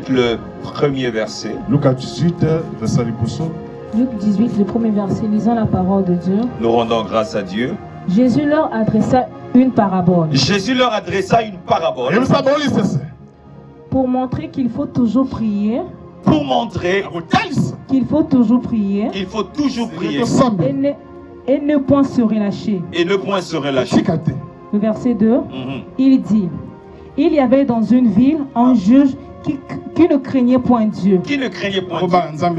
Le premier verset. Luc 18, verset liboso. Luc 18, le premier verset, lisant la parole de Dieu. Nous rendons grâce à Dieu. Jésus leur adressa une parabole. Jésus leur adressa une parabole. Pour montrer qu'il faut toujours prier. Pour montrer qu'il faut toujours prier. Qu'il faut toujours prier. Et ne point se relâcher. Et ne point se relâcher. Le verset 2, il dit: il y avait dans une ville un juge qui ne craignait point Dieu. Qui ne craignait point Dieu.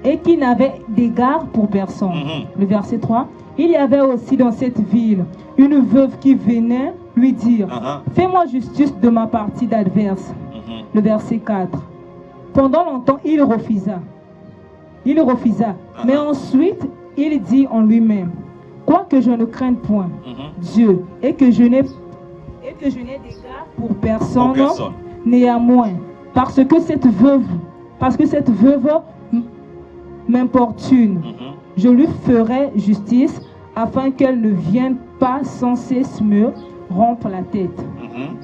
Et qui n'avait d'égard pour personne. Le verset 3, il y avait aussi dans cette ville une veuve qui venait lui dire: fais-moi justice de ma partie d'adverse. Le verset 4, pendant longtemps il refusa. Mais ensuite il dit en lui-même: quoique je ne craigne point Dieu et que je n'ai d'égard pour personne, néanmoins, parce que cette veuve m'importune, je lui ferai justice afin qu'elle ne vienne pas sans cesse me rompre la tête.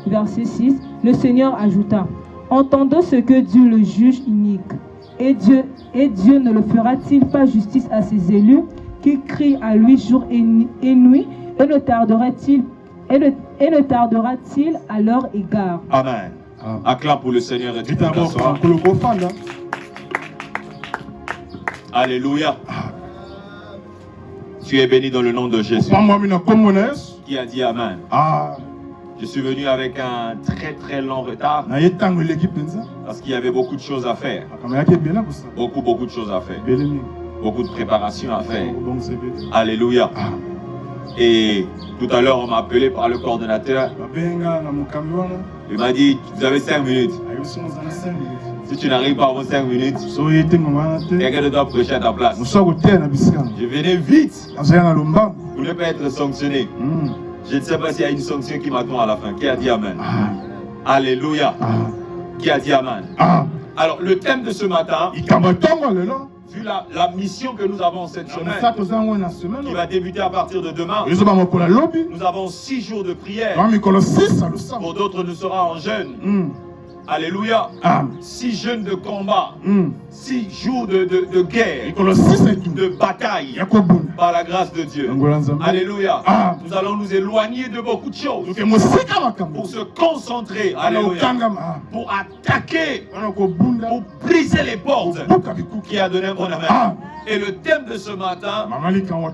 Verset 6, le Seigneur ajouta: entendez ce que dit le juge inique. Et Dieu ne le fera-t-il pas justice à ses élus qui crient à lui jour et nuit, et ne tardera-t-il à leur égard? Amen. Acclame pour le Seigneur et tu peux t'asseoir. Alléluia. Tu es béni dans le nom de Jésus. Qui a dit Amen? Je suis venu avec un très long retard parce qu'il y avait beaucoup de choses à faire. Beaucoup de choses à faire. Beaucoup de préparation à faire. Alléluia. Et tout à l'heure, on m'a appelé par le coordonnateur. Il m'a dit: vous avez 5 minutes. Si tu n'arrives pas avant 5 minutes, quelqu'un doit prêcher à ta place. Je venais vite pour ne pas être sanctionné. Je ne sais pas s'il y a une sanction qui m'attend à la fin. Qui a dit Amen? Alléluia. Qui a dit Amen? Alors, le thème de ce matin, vu la mission que nous avons cette semaine, qui va débuter à partir de demain, nous avons 6 jours de prière. Pour d'autres, nous serons en jeûne. Alléluia. 6 jeûnes de combat, 6 jours de guerre, de bataille, par la grâce de Dieu. Alléluia. Nous allons nous éloigner de beaucoup de choses pour se concentrer, alléluia, pour attaquer, pour briser les portes qui a donné mon amen. Et le thème de ce matin,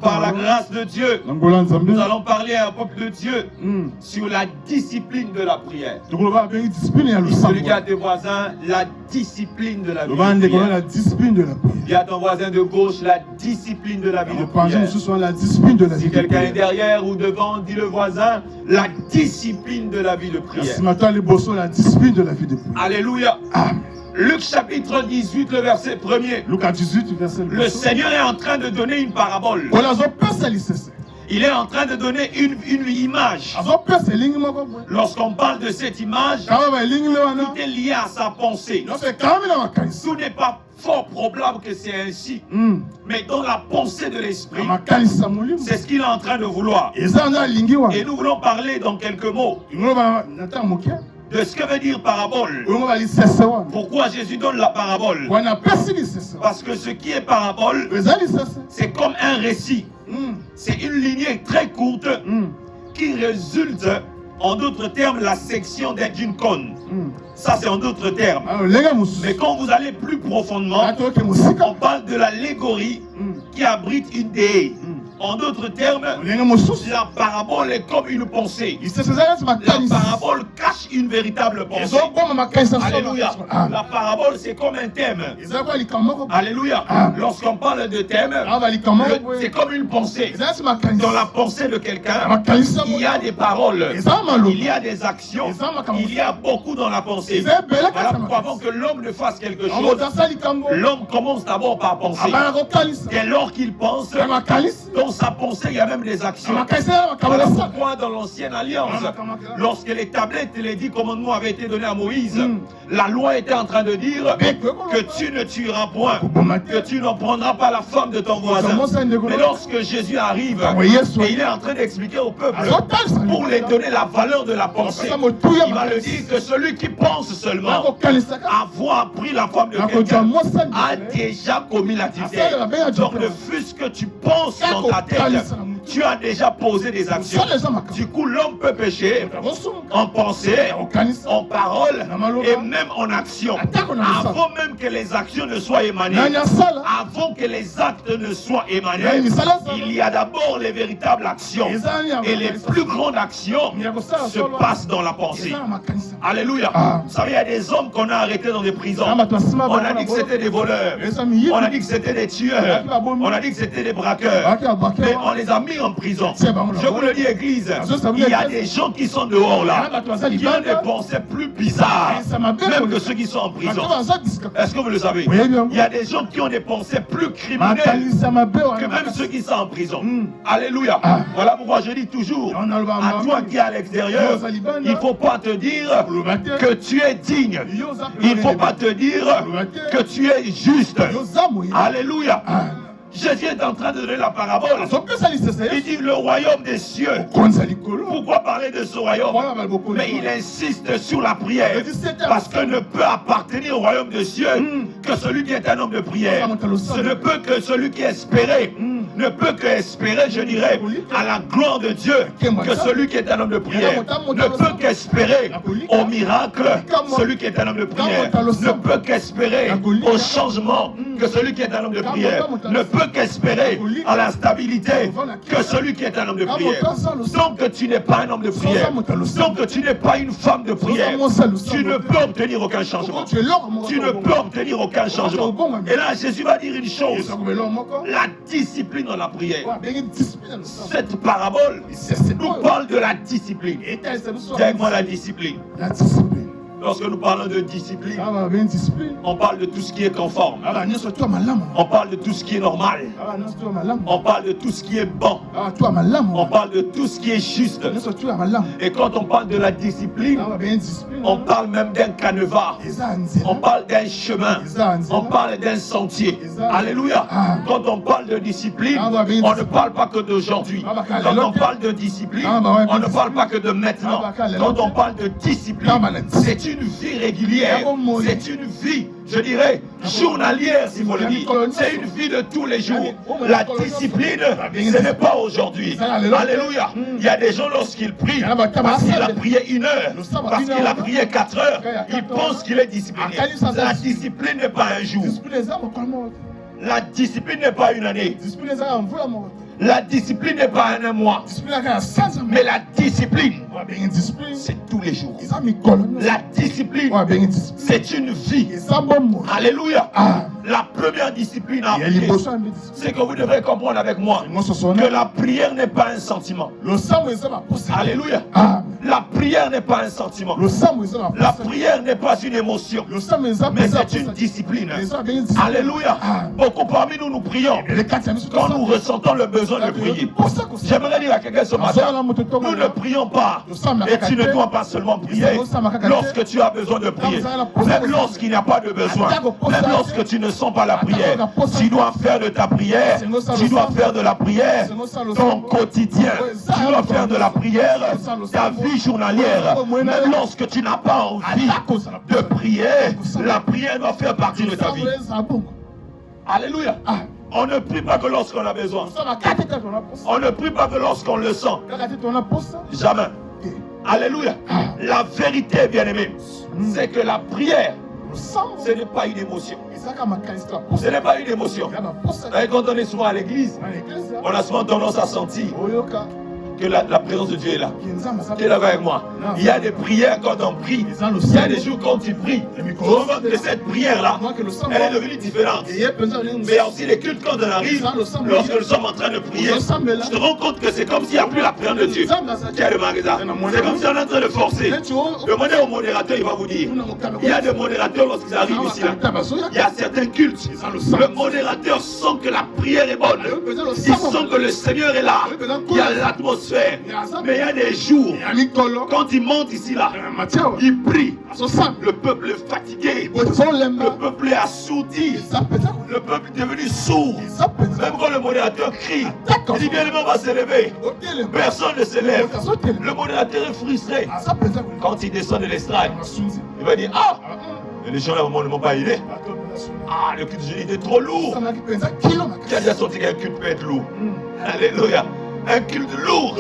par la grâce de Dieu, nous allons parler à un peuple de Dieu sur la discipline de la prière. Celui qui a tes voisins, la discipline de la vie de prière. Il y a ton voisin de gauche, la discipline de la vie de prière. Si quelqu'un est derrière ou devant, dit le voisin, la discipline de la vie de prière. Alléluia. Luc chapitre 18, le verset 1er. Le Seigneur est en train de donner une parabole. Il est en train de donner une image. Lorsqu'on parle de cette image, tout est lié à sa pensée. Tout n'est pas fort probable que c'est ainsi. Mais dans la pensée de l'esprit, c'est ce qu'il est en train de vouloir. Et nous voulons parler dans quelques mots de ce que veut dire parabole. Pourquoi Jésus donne la parabole? Parce que ce qui est parabole, c'est comme un récit. C'est une lignée très courte qui résulte, en d'autres termes, la section d'une cône. Ça, c'est en d'autres termes. Mais quand vous allez plus profondément, on parle de l'allégorie qui abrite une déesse. En d'autres termes, la parabole est comme une pensée. La parabole cache une véritable pensée. Alléluia. La parabole, c'est comme un thème. Alléluia. Lorsqu'on parle de thème, c'est comme une pensée. Dans la pensée de quelqu'un, il y a des paroles, il y a des actions, il y a beaucoup dans la pensée. Voilà pourquoi avant que l'homme ne fasse quelque chose, l'homme commence d'abord par penser. Dès lors qu'il pense, dans dans sa pensée, il y a même des actions. Voilà pourquoi dans l'ancienne alliance, lorsque les tablettes et les 10 commandements avaient été donnés à Moïse, la loi était en train de dire que tu ne tueras point, que tu n'en prendras pas la femme de ton voisin. Mais lorsque Jésus arrive, et il est en train d'expliquer au peuple, pour les donner la valeur de la pensée, il va le dire que celui qui pense seulement avoir pris la femme de quelqu'un a déjà commis l'adultère. Donc ne fût-ce que tu penses dans ta tête, tu as déjà posé des actions. Du coup, l'homme peut pécher en pensée, en parole et même en action. Avant même que les actions ne soient émanées, avant que les actes ne soient émanés, il y a d'abord les véritables actions. Et les plus grandes actions se passent dans la pensée. Alléluia. Vous savez, il y a des hommes qu'on a arrêtés dans des prisons. On a dit que c'était des voleurs. On a dit que c'était des tueurs. On a dit que c'était des braqueurs. Mais on les a mis en prison. Je vous le dis, Église, il y a des gens qui sont dehors là, qui ont des pensées plus bizarres, même que ceux qui sont en prison. Est-ce que vous le savez? Il y a des gens qui ont des pensées plus criminelles que même ceux qui sont en prison. Alléluia. Voilà pourquoi je dis toujours à toi qui es à l'extérieur, il ne faut pas te dire que tu es digne. Il ne faut pas te dire que tu es juste. Alléluia. Jésus est en train de donner la parabole. Il dit le royaume des cieux. Pourquoi parler de ce royaume? Mais il insiste sur la prière. Parce que ne peut appartenir au royaume des cieux que celui qui est un homme de prière. Ce ne peut que celui qui est espéré. Ne peut que espérer, je dirais, à la gloire de Dieu, que celui qui est un homme de prière. Ne peut qu'espérer au miracle, celui qui est un homme de prière. Ne peut qu'espérer au changement, que celui qui est un homme de prière. Ne peut qu'espérer à la stabilité, que celui qui est un homme de prière. Donc tu n'es pas un homme de prière. Donc tu n'es pas une femme de prière. Tu ne peux obtenir aucun changement. Tu ne peux obtenir aucun changement. Et là, Jésus va dire une chose. La discipline dans la prière. Cette parabole nous parle de la discipline. Dis-moi la discipline. Lorsque nous parlons de discipline, on parle de tout ce qui est conforme. On parle de tout ce qui est normal. On parle de tout ce qui est bon. On parle de tout ce qui est juste. Et quand on parle de la discipline, on parle même d'un canevas. On parle d'un chemin. On parle d'un sentier. Alléluia. Quand on parle de discipline, on ne parle pas que d'aujourd'hui. Quand on parle de discipline, on ne parle pas que de maintenant. Quand on parle de discipline, c'est une vie régulière, c'est une vie, je dirais, journalière, si vous le dites. C'est une vie de tous les jours. La discipline, ce n'est pas aujourd'hui. Alléluia. Il y a des gens, lorsqu'ils prient, parce qu'il a prié 1 heure, parce qu'il a prié 4 heures, ils pensent qu'il est discipliné. La discipline n'est pas un jour. La discipline n'est pas une année. La discipline n'est pas un mois. Mais la discipline, c'est tous les jours. La discipline, c'est une vie. Alléluia. La première discipline à appliquer, c'est que vous devrez comprendre avec moi que la prière n'est pas un sentiment. Alléluia. La prière n'est pas un sentiment. La prière n'est pas une émotion, mais c'est une discipline. Alléluia. Beaucoup parmi nous, nous prions quand nous ressentons le besoin de prier. J'aimerais dire à quelqu'un ce matin, nous ne prions pas. Et tu ne dois pas seulement prier lorsque tu as besoin de prier. Même lorsqu'il n'y a pas de besoin. Même lorsque tu ne sens pas la prière. Tu dois faire de ta prière. Tu dois faire de la prière ton quotidien. Tu dois faire de la prière ta vie journalière. Même lorsque tu n'as pas envie de prier, la prière doit faire partie de ta vie. Alléluia. On ne prie pas que lorsqu'on a besoin. On ne prie pas que lorsqu'on le sent. Jamais. Alléluia. La vérité, bien-aimé, c'est que la prière, ce n'est pas une émotion. Ce n'est pas une émotion. Et quand on est souvent à l'église, on a souvent tendance à sentir que la présence de Dieu est là. Tu es d'accord avec moi? Il y a des prières quand on prie. Il y a des jours quand tu pries. On voit que cette prière-là, elle est devenue différente. Mais il y a aussi les cultes quand on arrive. Lorsque nous sommes en train de prier, tu te rends compte que c'est comme s'il n'y a plus la présence de Dieu. Qui a demandé ça? C'est comme si on est en train de forcer. Demandez au modérateur, il va vous dire. Il y a des modérateurs lorsqu'ils arrivent ici. Là. Il y a certains cultes. Le modérateur sent que la prière est bonne. Il sent que le Seigneur est là. Il y a l'atmosphère. Mais il y a des jours, quand il monte ici là, il prie. Le peuple est fatigué. Le peuple est assourdi. Le peuple est devenu sourd. Même quand le modérateur crie, il dit bien le monde va se lever. Personne ne se lève. Le modérateur est frustré. Quand il descend de l'estrade, il va dire ah, les gens là ne m'ont pas aidé. Ah, le culte était trop lourd. Qui a déjà senti qu'un culte peut être lourd? Alléluia. Un culte lourd.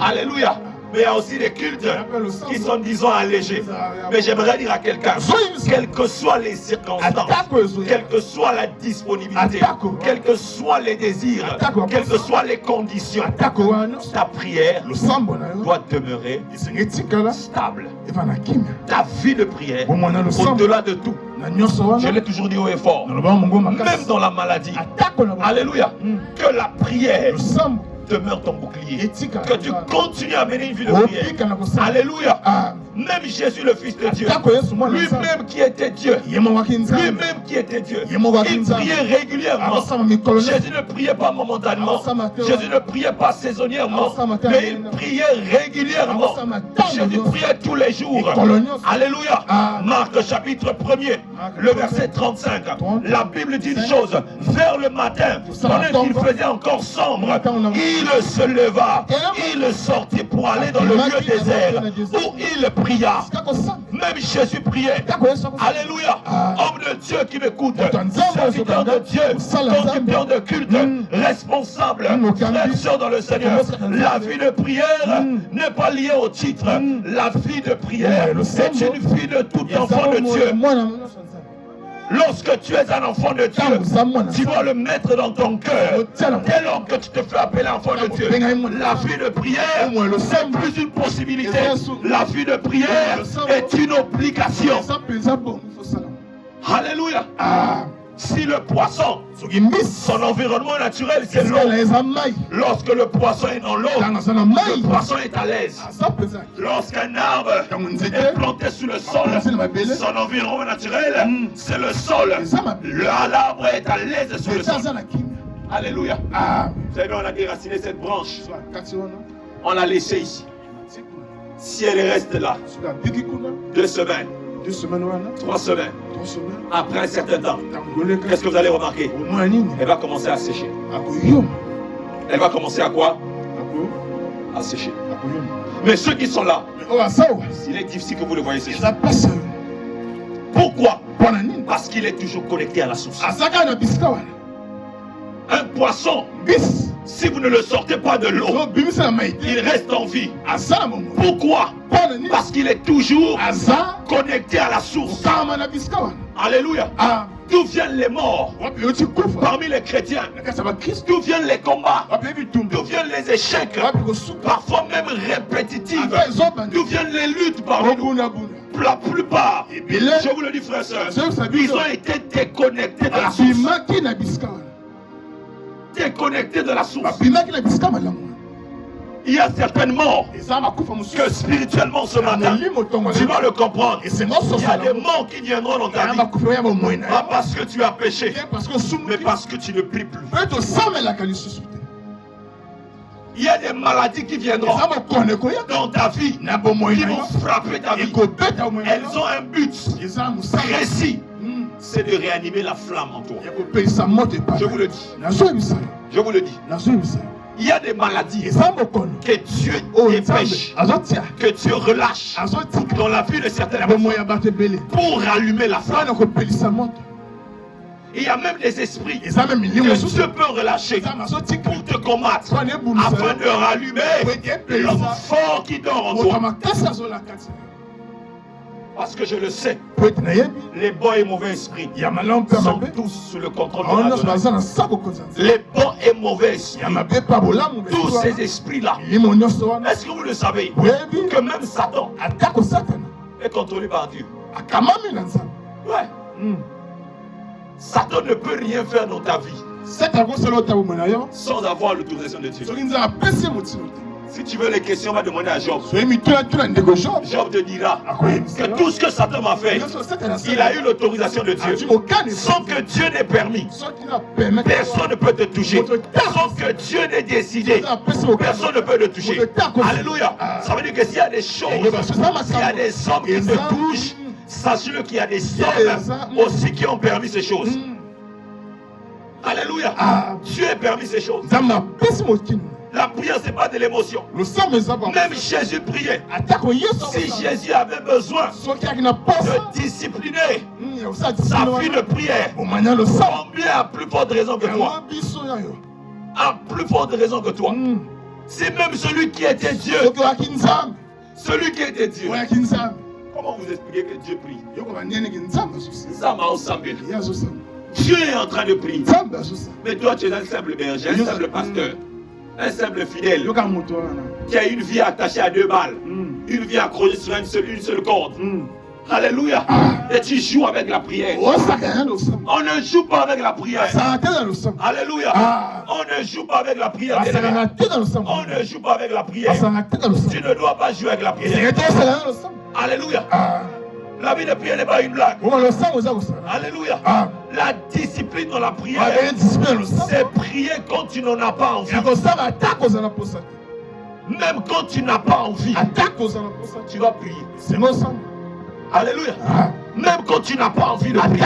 Alléluia. Mais il y a aussi des cultes qui sont, disons, allégés. Mais j'aimerais dire à quelqu'un, quelles que soient les circonstances, quelle que soit la disponibilité, quels que soient les désirs, quelles que soient les conditions, ta prière doit demeurer stable. Ta vie de prière, au-delà de tout, je l'ai toujours dit haut et fort, même dans la maladie, alléluia, que la prière demeure ton bouclier. Que tu continues à mener une vie de prière. Alléluia. Même Jésus le Fils de Dieu, lui-même qui était Dieu, lui-même qui était Dieu, il priait régulièrement. Jésus ne priait pas momentanément, Jésus ne priait pas saisonnièrement, mais il priait régulièrement. Jésus priait tous les jours. Alléluia. Marc chapitre 1er, le verset 35. La Bible dit une chose, vers le matin, pendant qu'il faisait encore sombre, il se leva, il sortit pour aller dans le lieu désert où il pria. Même Jésus priait. Alléluia. Homme de Dieu qui m'écoute, serviteur de Dieu, conducteur de culte, responsable, frère, sœur dans le Seigneur. La vie de prière n'est pas liée au titre. La vie de prière, c'est une vie de tout enfant de Dieu. Lorsque tu es un enfant de Dieu, tu vas le mettre dans ton cœur. Dès lors que tu te fais appeler enfant de Dieu, la vie de prière n'est plus une possibilité. La vie de prière est une obligation. Alléluia. Si le poisson, son environnement naturel, c'est l'eau. Lorsque le poisson est dans l'eau, le poisson est à l'aise. Lorsqu'un arbre est planté sous le sol, son environnement naturel, c'est le sol. L'arbre est à l'aise sur le sol. Alléluia. Vous savez, on a déraciné cette branche. On l'a laissée ici. Si elle reste là, 2 semaines, 3 semaines, après un certain temps, qu'est-ce que vous allez remarquer? Elle va commencer à sécher. Elle va commencer à quoi? À sécher. Mais ceux qui sont là, il est difficile que vous le voyez sécher. Pourquoi? Parce qu'il est toujours connecté à la source. Un poisson, si vous ne le sortez pas de l'eau, il reste en vie. Pourquoi? Parce qu'il est toujours connecté à la source. Alléluia. D'où viennent les morts parmi les chrétiens? D'où viennent les combats? D'où viennent les échecs? Parfois même répétitifs. D'où viennent les luttes parmi nous? La plupart, je vous le dis frère et soeur, ils ont été déconnectés de la source. Déconnectés de la source. Il y a certainement que spirituellement ce matin, tu vas le comprendre. Il y a des morts qui viendront dans ta vie. Pas parce que tu as péché, mais parce que tu ne pries plus. Il y a des maladies qui viendront dans ta vie, qui vont frapper ta vie. Elles ont un but précis. C'est de réanimer la flamme en toi. Je vous le dis. Je vous le dis. Il y a des maladies que Dieu dépêche, que Dieu relâche dans la vie de certaines personnes pour rallumer la flamme. Il y a même des esprits que Dieu peut relâcher pour te combattre afin de rallumer l'homme fort qui dort en toi. Parce que je le sais. Les bons et mauvais esprits sont tous sous le contrôle de Adonai. Les bons et mauvais esprits, tous ces esprits-là, est-ce que vous le savez que même Satan est contrôlé par Dieu? Ouais. Satan ne peut rien faire dans ta vie sans avoir l'autorisation de Dieu. Si tu veux les questions, va demander à Job. Job te dira que tout ce que Satan m'a fait, il a eu l'autorisation de Dieu. Sans que Dieu n'ait permis, personne ne peut te toucher. Sans que Dieu n'ait décidé, personne ne peut te toucher. Alléluia. Ça veut dire que s'il y a des choses, s'il y a des hommes qui te touchent, sache-le qu'il y a des hommes aussi qui ont permis ces choses. Alléluia. Dieu a permis ces choses. La prière, ce n'est pas de l'émotion. Même Jésus priait. Si Jésus avait besoin de discipliner sa fille de prière, combien a plus forte raison que toi? A plus forte raison que toi. C'est même celui qui était Dieu. Celui qui était Dieu. Comment vous expliquez que Dieu prie? Dieu est en train de prier. Mais toi, tu es un simple berger, un simple pasteur, un simple fidèle qui a une vie attachée à 2 balles, une vie accrochée sur une seule corde. Alléluia. Et tu joues avec la prière. On ne joue pas avec la prière. Alléluia. On ne joue pas avec la prière. On ne joue pas avec la prière. Tu ne dois pas jouer avec la prière. Alléluia. La vie de prière n'est pas une blague. Alléluia. La discipline dans la prière, c'est prier quand tu n'en as pas envie. Même quand tu n'as pas envie, tu vas prier. Alléluia. Même quand tu n'as pas envie de prier,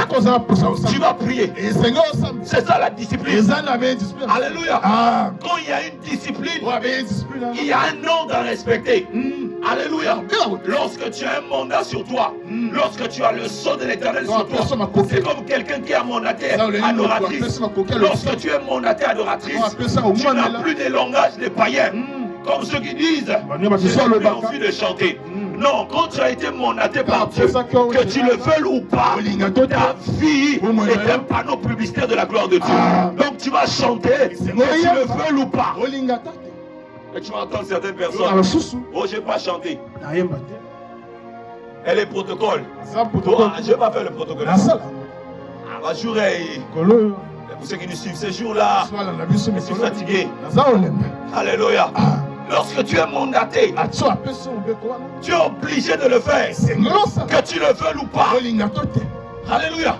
tu vas prier. C'est ça la discipline. Alléluia. Quand il y a une discipline, il y a un ordre à respecter. Alléluia. Lorsque tu as un mandat sur toi, lorsque tu as le sceau de l'Éternel sur toi, c'est comme quelqu'un qui est mandataire adoratrice. Lorsque tu es mandataire adoratrice, tu n'as plus des langages des païens. Comme ceux qui disent, je n'ai plus envie de chanter. Non, quand tu as été mandaté par Dieu, que tu le veuilles ou pas, ta vie est un panneau publicitaire de la gloire de Dieu. Donc tu vas chanter, que tu le veuilles ou pas. Et tu vas entendre certaines personnes. Oh, je n'ai pas chanté. Elle est protocole. Oh, je ne vais pas faire le protocole. Va jouer. Pour ceux qui nous suivent ces jours-là, je suis fatigué. Alléluia. Lorsque tu es mandaté, tu es obligé de le faire. Que tu le veuilles ou pas. Alléluia.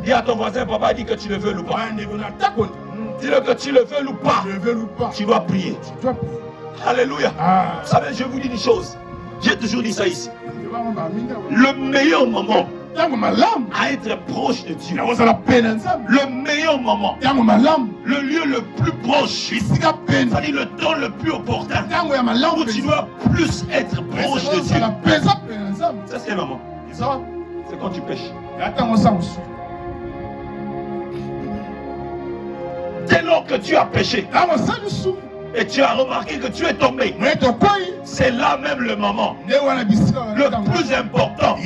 Dis à ton voisin, papa dit que tu le veuilles ou pas. Dis-le que tu le veuilles ou pas. Tu dois prier. Alléluia. Vous savez, je vous dis une chose. J'ai toujours dit ça ici. Le meilleur moment à être proche de Dieu, le meilleur moment, le lieu le plus proche, c'est-à-dire le temps le plus opportun, où tu dois plus être proche de Dieu. Ça, c'est un moment. C'est quand tu pêches. Dès lors que tu as péché et tu as remarqué que tu es tombé, c'est là même le moment le plus important,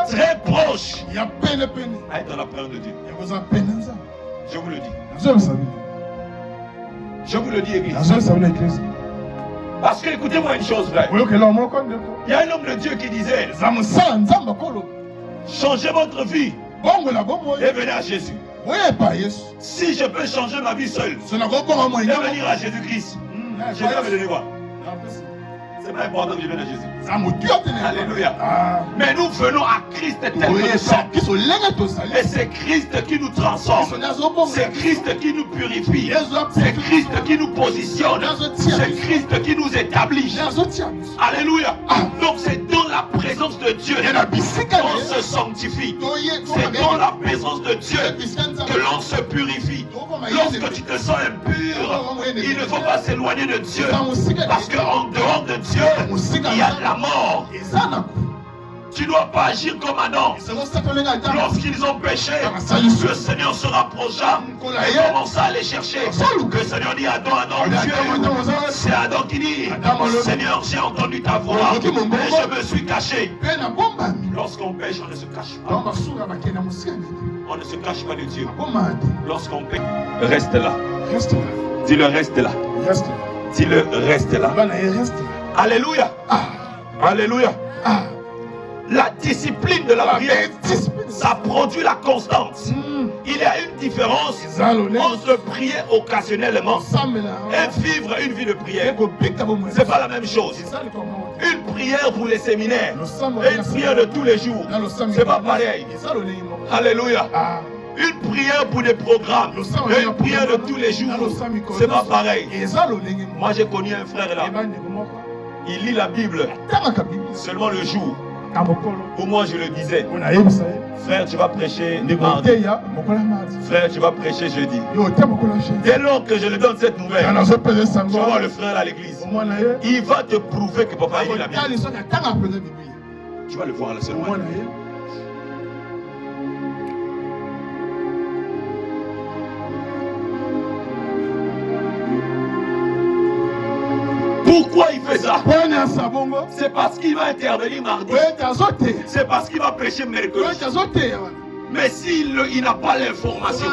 très proche, à être dans la présence de Dieu. Je vous le dis. Je vous le dis, Église. Parce que écoutez-moi une chose, frère. Il y a un homme de Dieu qui disait, changez votre vie et venez à Jésus. Si je peux changer ma vie seul et venir à Jésus-Christ, Jésus va me donner quoi? C'est pas important que je vienne à Jésus. Alléluia. Mais nous venons à Christ tel que nous sommes. Et c'est Christ qui nous transforme. C'est Christ qui nous purifie. C'est Christ qui nous positionne. C'est Christ qui nous établit. Alléluia. Donc c'est dans la présence de Dieu qu'on se sanctifie. C'est dans la présence de Dieu que l'on se purifie. Lorsque tu te sens impur, il ne faut pas s'éloigner de Dieu. Parce qu'en dehors de Dieu, il y a la mort. Tu ne dois pas agir comme un homme. Lorsqu'ils ont péché, le Seigneur se rapprocha et commença à les chercher. Le Seigneur dit à Adam, c'est Adam qui dit, Seigneur, j'ai entendu ta voix et je me suis caché. Lorsqu'on pêche, on ne se cache pas. On ne se cache pas de Dieu. Lorsqu'on pêche, reste là. Dis-le, reste là. Dis-le, reste là. Alléluia. Alléluia. La discipline de la prière, ça produit la constance. Il y a une différence entre prier occasionnellement et vivre une vie de prière. Ce n'est pas la même chose. Une prière pour les séminaires et une prière de tous les jours, ce n'est pas pareil. Alléluia. Une prière pour des programmes et une prière de tous les jours, ce n'est pas pareil. Moi j'ai connu un frère là, il lit la Bible seulement le jour. Pour moi, je le disais, frère, tu vas prêcher mardi. Frère, tu vas prêcher jeudi. Dès lors que je lui donne cette nouvelle, tu vois le frère à l'église, il va te prouver que papa il lit la Bible. Tu vas le voir là seulement. Pourquoi il fait ça? C'est parce qu'il va intervenir mardi. C'est parce qu'il va prêcher mercredi. Mais s'il n'a pas l'information,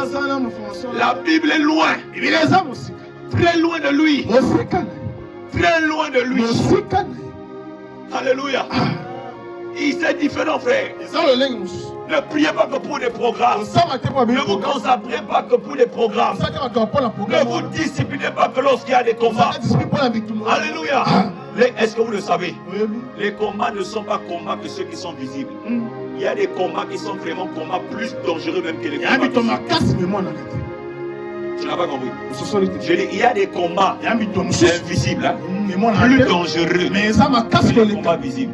la Bible est loin. Très loin de lui. Très loin de lui. Alléluia. Il s'est différent, frère. Ne priez pas que pour des programmes. Ne vous consacrez pas que pour des programmes. Ne vous disciplinez pas que lorsqu'il y a des combats. Alléluia. Est-ce que vous le savez? Les combats ne sont pas combats que ceux qui sont visibles. Il y a des combats qui sont vraiment combats plus dangereux même que les combats visibles. Tu n'as pas compris? Je dis, il y a des combats invisibles, plus dangereux que les combats visibles.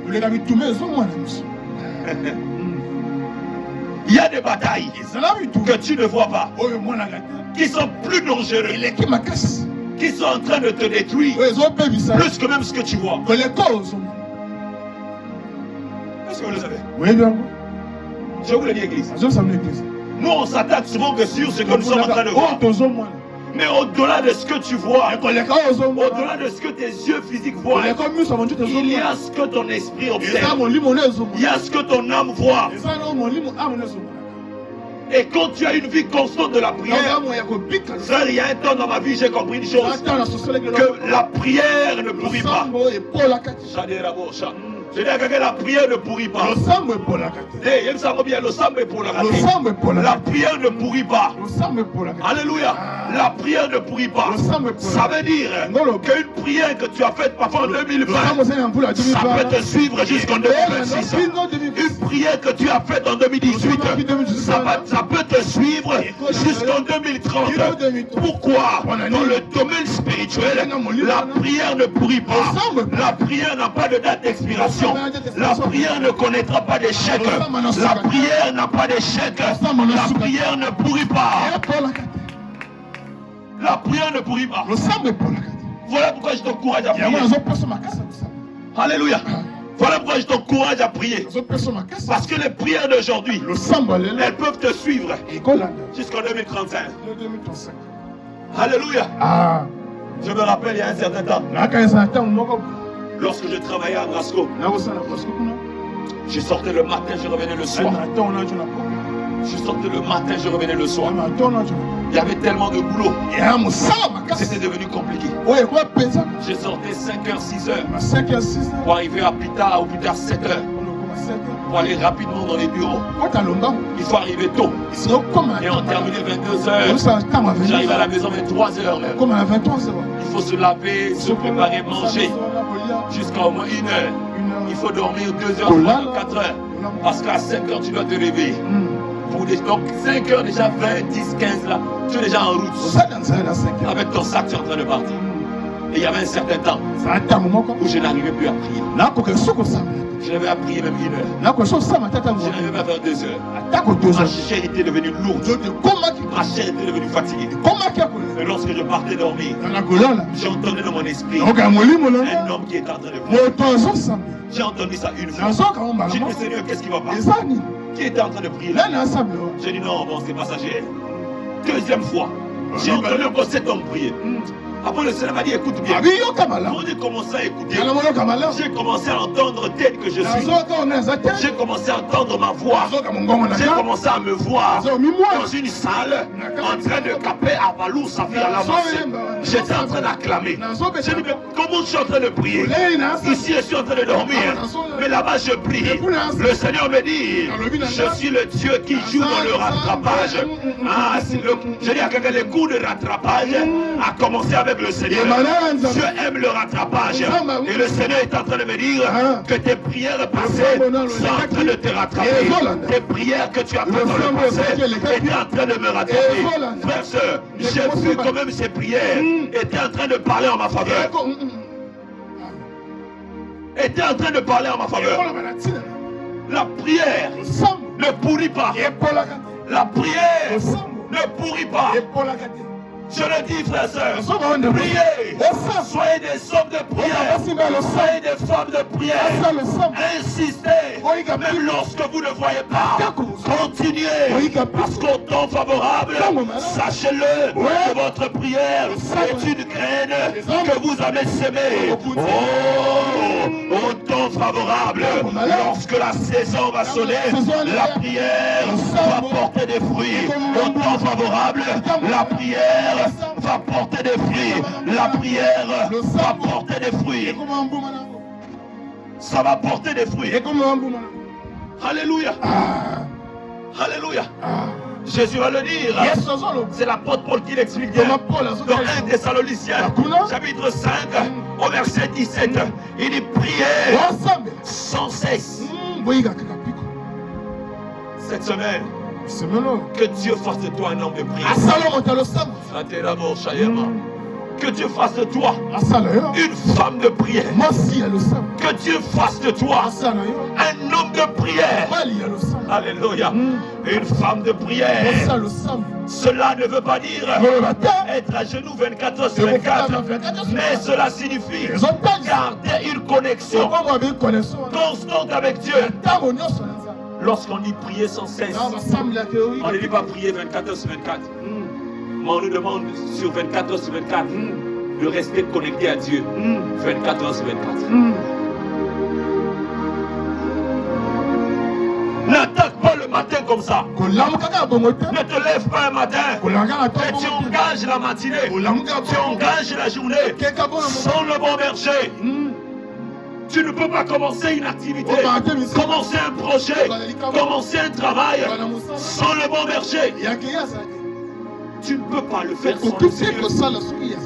Il y a des batailles que tu ne vois pas, qui sont plus dangereuses, qui sont en train de te détruire, plus que même ce que tu vois. Est-ce que vous le savez? Oui, bien. Je vous le dis, Église. Nous, on s'attaque souvent que sur ce que nous sommes en train de voir. Mais au-delà de ce que tu vois, au-delà de ce que tes yeux physiques voient, il y a ce que ton esprit observe. Il y a ce que ton âme voit. Et quand tu as une vie constante de la prière, frère, il y a un temps dans ma vie, j'ai compris une chose, que la prière ne pourrit pas. Je dis à quelqu'un, la prière ne pourrit pas. La prière ne pourrit pas. Alléluia. La prière ne pourrit pas. Ça veut dire qu'une prière que tu as faite parfois en 2020, ça peut te suivre jusqu'en 2026. Une prière que tu as faite en 2018, ça peut te suivre jusqu'en 2030. Pourquoi? Dans le domaine spirituel, la prière ne pourrit pas. La prière n'a pas de date d'expiration. La prière ne connaîtra pas d'échec. La prière n'a pas d'échec. La prière ne pourrit pas. La prière ne pourrit pas. Voilà pourquoi je t'encourage à prier. Alléluia. Voilà pourquoi je t'encourage à prier. Parce que les prières d'aujourd'hui, elles peuvent te suivre jusqu'en 2035. Alléluia. Je me rappelle il y a un certain temps, lorsque je travaillais à Brasco, je sortais le matin, je revenais le soir. Je sortais le matin, je revenais le soir. Il y avait tellement de boulot. C'était devenu compliqué. Je sortais 5h, 6h. Pour arriver à plus tard, ou plus tard 7h. Pour aller rapidement dans les bureaux. Il faut arriver tôt. Et on terminait 22h. J'arrive à la maison 23h. Il faut se laver, se préparer, manger. Jusqu'à au moins 1h. Il faut dormir 2h, 3h, 4h. Parce qu'à 5h, tu dois te réveiller. Donc 5h déjà, 20, 10, 15 là, tu es déjà en route. Avec ton sac, tu es en train de partir. Et il y avait un certain temps où je n'arrivais plus à prier. Je n'avais à prier même 1 heure. Je n'avais pas faire 2 heures. Ma chair était devenue lourde. Ma chair était devenue fatiguée. Et lorsque je partais dormir, j'ai entendu dans mon esprit un homme qui était en train de prier. J'ai entendu ça une fois. J'ai dit, Seigneur, qu'est-ce qui va pas? Qui était en train de prier là? J'ai dit, non, bon, c'est passager. Deuxième fois, j'ai entendu encore cet homme prier. Après, le Seigneur m'a dit, écoute bien. Quand j'ai commencé à écouter, j'ai commencé à entendre tel que je suis. J'ai commencé à entendre ma voix. J'ai commencé à me voir dans une salle en train de caper à Valou, sa fille à l'avancer. J'étais en train d'acclamer. J'ai dit, mais comment je suis en train de prier? Ici, je suis en train de dormir. Mais là-bas, je prie. Le Seigneur me dit, je suis le Dieu qui joue dans le rattrapage. Je dis à quelqu'un, le coup de rattrapage a commencé avec le Seigneur. Dieu aime le rattrapage. Et le Seigneur est en train de me dire que tes prières passées sont en train de te rattraper. Tes prières que tu as faites dans le passé étaient en train de me rattraper. Frères, sœurs, j'ai vu quand même ces prières étaient en train de parler en ma faveur. Étaient en train de parler en ma faveur. La prière ne pourrit pas. La prière ne pourrit pas. Je le dis, frères et sœurs, priez, soyez des hommes de prière, soyez des femmes de prière, insistez, même lorsque vous ne voyez pas, continuez, parce qu'au temps favorable, sachez-le, que votre prière est une graine que vous avez sémée. Oh, au temps favorable, lorsque la saison va sonner, la prière va porter des fruits. Au temps favorable, la prière va porter des fruits. La prière va porter des fruits. Ça va porter des fruits. Alléluia. Alléluia. Jésus va le dire. C'est l'apôtre Paul qui l'explique dans 1 Thessaloniciens chapitre 5 au verset 17. Il dit priez sans cesse. Cette semaine, que Dieu fasse de toi un homme de prière. Que Dieu fasse de toi une femme de prière. Que Dieu fasse de toi un homme de prière. Alléluia. Une femme de prière. Cela ne veut pas dire être à genoux 24 heures sur 24. Mais cela signifie garder une connexion constante avec Dieu. Lorsqu'on dit prier sans cesse, on ne dit pas prier 24 heures sur 24. Mais on nous demande sur 24 heures sur 24 de rester connecté à Dieu 24 heures sur 24. N'attaque pas le matin comme ça. Ne te lève pas un matin et tu engages la matinée. Tu engages la journée sans le bon berger. Tu ne peux pas commencer une activité, commencer un projet, commencer un travail sans le bon berger. Tu ne peux pas le faire sans le Seigneur.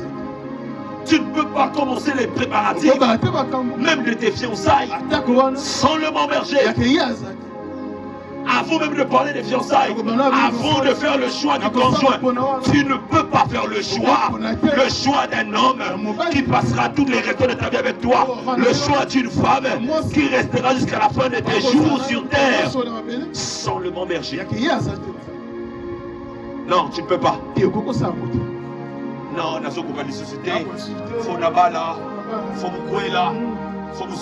Tu ne peux pas commencer les préparatifs, même de tes fiançailles, sans le bon berger. Avant même de parler des fiançailles, avant de faire le choix du conjoint, tu ne peux pas faire le choix d'un homme qui passera toutes les restes de ta vie avec toi, le choix d'une femme qui restera jusqu'à la fin de tes jours sur terre, sans le bon berger. Non, tu ne peux pas. Non, on a ce qu'on va ressusciter. Faut là-bas là, faut me couer là, faut me...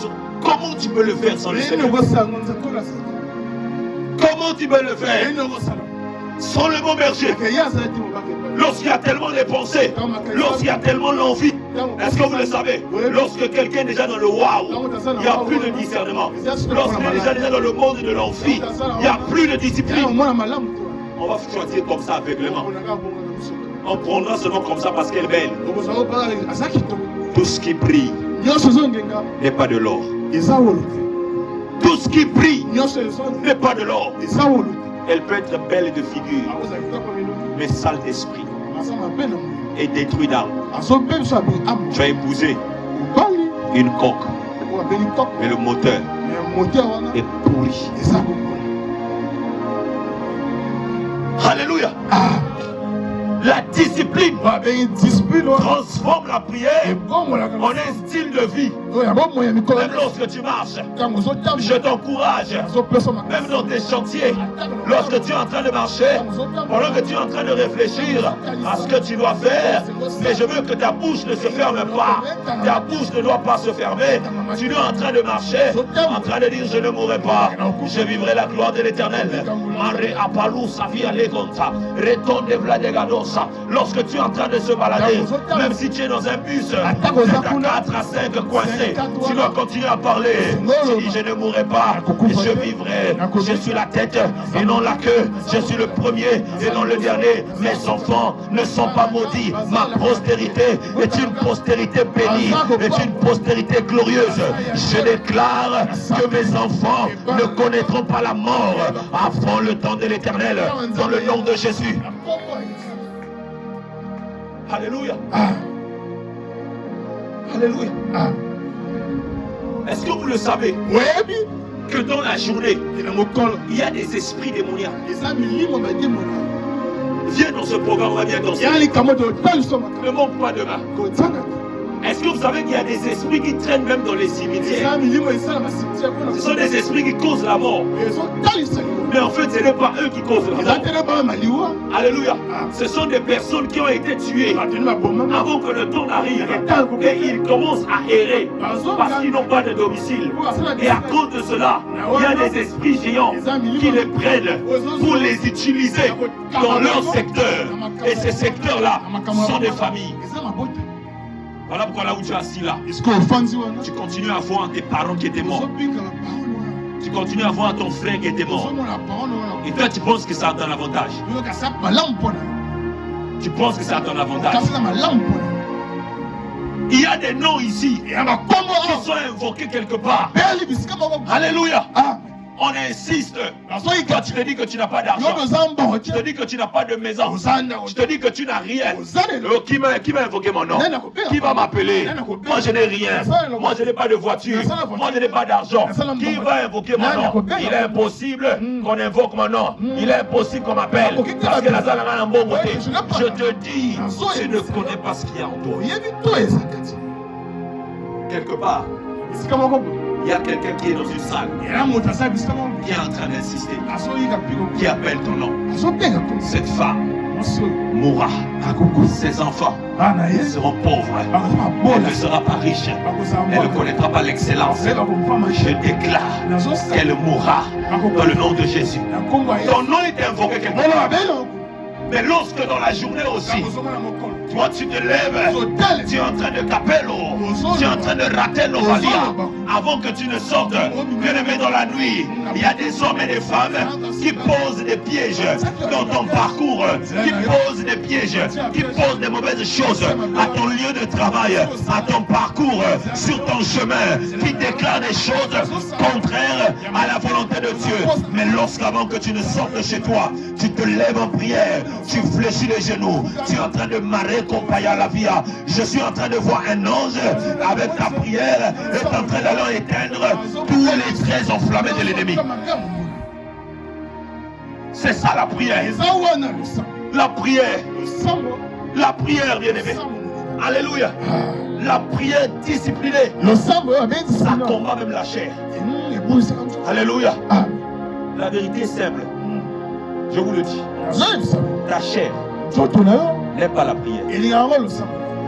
Comment tu peux le faire sans le Seigneur? Comment tu peux le faire sans le bon berger? Lorsqu'il y a tellement de pensées, lorsqu'il y a tellement l'envie, est-ce que vous le savez? Lorsque quelqu'un est déjà dans le waouh, il n'y a plus de discernement. Lorsqu'il est déjà dans le monde de l'envie, il n'y a plus de discipline. On va choisir comme ça aveuglément. On prendra ce nom comme ça parce qu'elle est belle. Tout ce qui brille n'est pas de l'or. Tout ce qui brille n'est pas de l'or. Elle peut être belle de figure, mais sale d'esprit et détruite d'âme. Tu as épousé une coque, mais le moteur est pourri. Alléluia. La discipline transforme la prière en un style de vie. Même lorsque tu marches, je t'encourage. Même dans tes chantiers, lorsque tu es en train de marcher, pendant que tu es en train de réfléchir à ce que tu dois faire, mais je veux que ta bouche ne se ferme pas. Ta bouche ne doit pas se fermer. Tu es en train de marcher, en train de dire je ne mourrai pas, je vivrai la gloire de l'Éternel. Lorsque tu es en train de se balader, même si tu es dans un bus, c'est à 4 à 5 coincé, tu dois continuer à parler. Tu dis je ne mourrai pas, je vivrai, je suis la tête et non la queue, je suis le premier et non le dernier. Mes enfants ne sont pas maudits, ma postérité est une postérité bénie, est une postérité glorieuse. Je déclare que mes enfants ne connaîtront pas la mort avant le temps de l'Éternel, dans le nom de Jésus. Alléluia. Alléluia. Est-ce que vous le savez? Que dans la journée, il y a des esprits démoniaques. Viens dans ce programme, on va bien danser. Ne monte pas demain. Est-ce que vous savez qu'il y a des esprits qui traînent même dans les cimetières? Ce sont des esprits qui causent la mort. Mais en fait, ce n'est pas eux qui causent la mort. Alléluia. Ce sont des personnes qui ont été tuées avant que le temps n'arrive. Et ils commencent à errer parce qu'ils n'ont pas de domicile. Et à cause de cela, il y a des esprits géants qui les prennent pour les utiliser dans leur secteur. Et ces secteurs-là sont des familles. Voilà pourquoi là où tu es assis là, tu continues à voir tes parents qui étaient morts. Tu continues à voir ton frère qui était mort. Et toi tu penses que ça a ton avantage. Tu penses que ça a ton avantage. Il y a des noms ici qui sont invoqués quelque part. Alléluia. On insiste. Toi, tu te dis que tu n'as pas d'argent. Tu te dis que tu n'as pas de maison. Tu te dis que tu n'as rien. Qui m'a invoqué mon nom? Qui va m'appeler? Moi, je n'ai rien. Moi, je n'ai pas de voiture. Moi, je n'ai pas d'argent. Qui va invoquer mon nom? Il est impossible qu'on invoque mon nom. Il est impossible qu'on m'appelle. Parce que la salle a un bon côté. Je te dis, tu ne connais pas ce qu'il y a en toi. Quelque part. Il y a quelqu'un qui est dans une salle, qui est en train d'insister, qui appelle ton nom. Cette femme mourra. Ses enfants seront pauvres. Elle ne sera pas riche. Elle ne connaîtra pas l'excellence. Je déclare qu'elle mourra dans le nom de Jésus. Ton nom est invoqué quelque part. Mais lorsque dans la journée aussi, toi tu te lèves, tu es en train de capello, tu es en train de rater l'ovalia, avant que tu ne sortes, bien-aimé, dans la nuit, il y a des hommes et des femmes qui posent des pièges dans ton parcours, qui posent des pièges, qui posent des mauvaises choses à ton lieu de travail, à ton parcours, sur ton chemin, qui déclarent des choses contraires à la volonté de Dieu. Mais lorsqu'avant que tu ne sortes de chez toi, tu te lèves en prière, tu fléchis les genoux, tu es en train de marrer compagnie la vie. Je suis en train de voir un ange avec ta prière est en train d'aller éteindre tous les traits enflammés de l'ennemi. C'est ça la prière. La prière. La prière, bien-aimé. Alléluia. La prière disciplinée. Ça combat même la chair. Alléluia. La vérité est simple. Je vous le dis. Ta chair n'aime pas la prière.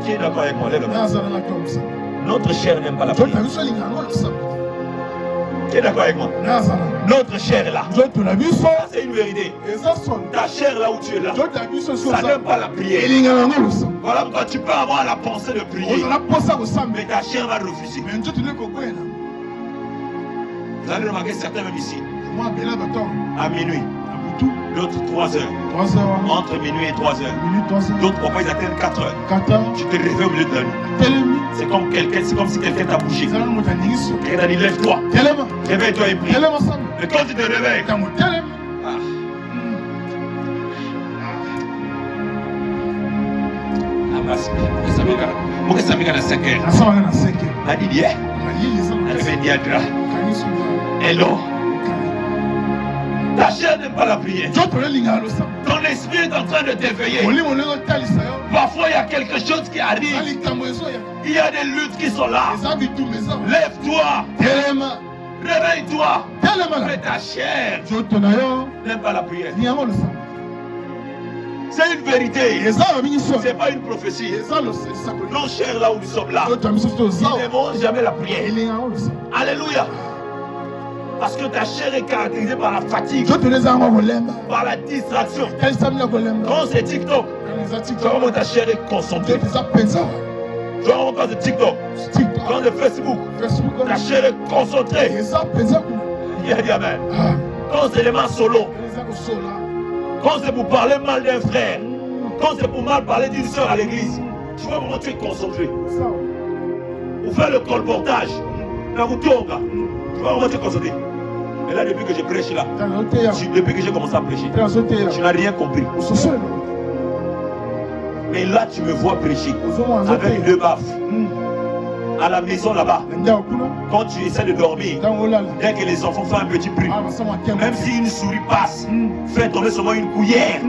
Qui est d'accord avec moi? Notre chair n'aime pas la prière. Qui est d'accord avec moi? Notre chair est là. C'est une vérité. Ta chair là où tu es là, ça n'aime pas la prière. Voilà pourquoi tu peux avoir la pensée de prier, mais ta chair va refuser. Vous allez remarquer certains même ici, à minuit, d'autres 3 heures. Entre minuit et 3 heures. D'autres parfois ils atteignent 4 heures. Tu te réveilles au milieu de la nuit. C'est comme si quelqu'un t'a bougé. Quelqu'un t'a dit lève-toi. Réveille-toi et prie. Mais quand tu te réveilles, hello. Ta chair n'aime pas la prière. Ton l'esprit est en train de t'éveiller. Parfois, il y a quelque chose qui arrive. Il y a des luttes qui sont là. Lève-toi. Réveille-toi. Mais ta chair n'aime pas la prière. C'est une vérité. Ce n'est pas une prophétie. Nos chers, là où nous sommes là, ils n'aimeront jamais la prière. Alléluia. Parce que ta chair est caractérisée par la fatigue, par la distraction. Quand c'est TikTok, tu vois comment ta chair est concentrée. Tu vois comment quand c'est TikTok, quand c'est Facebook, ta chair est concentrée. Il y a dit amen. Quand c'est les mains solo, quand c'est pour parler mal d'un frère, quand c'est pour mal parler d'une soeur à l'église, tu vois comment tu es concentré. Pour faire le colportage, la routonga, tu vois comment tu es concentré. Mais là, depuis que je prêche là, depuis que j'ai commencé à prêcher, tu n'as rien compris. Mais là, tu me vois prêcher avec 2 baffes. À la maison là-bas, quand tu essaies de dormir, dès que les enfants font un petit bruit, même si une souris passe, fais tomber seulement une cuillère.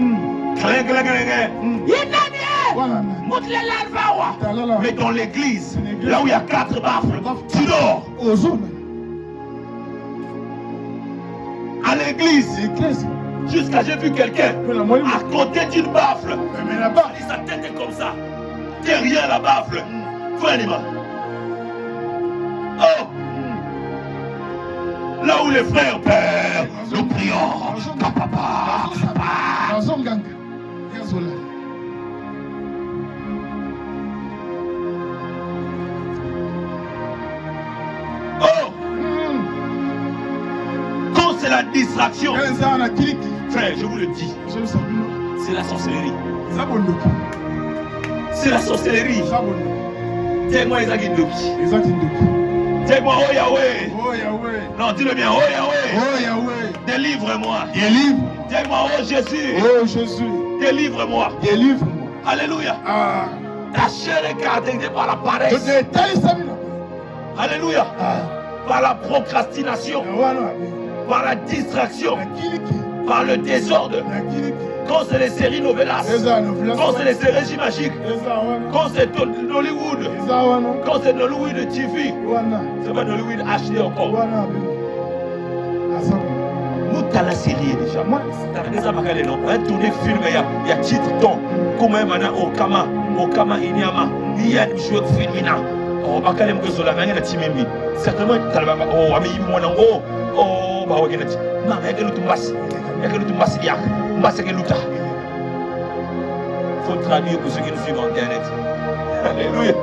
Mais dans l'église, là où il y a 4 baffes, tu dors. À l'église, jusqu'à j'ai vu quelqu'un à côté d'une baffle. Sa tête est comme ça. Derrière la baffle, faut un animal. Oh! Là où les frères pères, nous prions. Papa. Oh! Quand c'est la distraction, frère, je vous le dis, c'est la sorcellerie. C'est la sorcellerie. Dis-moi Isaac Ndoki. Dis-moi oh Yahweh. Non, dis-le bien, oh Yahweh. Délivre-moi. Dis-moi oh Jésus. Délivre-moi. Alléluia. Ta chair est caractérisée par la paresse. Alléluia. Par la procrastination. Par la distraction. Par le désordre. Quand c'est les séries novelas, quand c'est les séries magiques, quand c'est Nollywood, quand c'est Nollywood TV, c'est pas Nollywood HD encore. Nous t'as la série déjà. T'as déjà marqué les noms. On a tourné film, il y a titre ton. Comme un mana Okama Inyama, il y a des jeux de film. Oh, bakale mkeso la mangena timimbi. Certainement talaba oh ami mwana oh ba wagena ti. Na yake lutumbasi. Yake lutumbasi ya. Mbasi ke luta. Faut traduire pour ceux qui nous suivent en internet. Alléluia.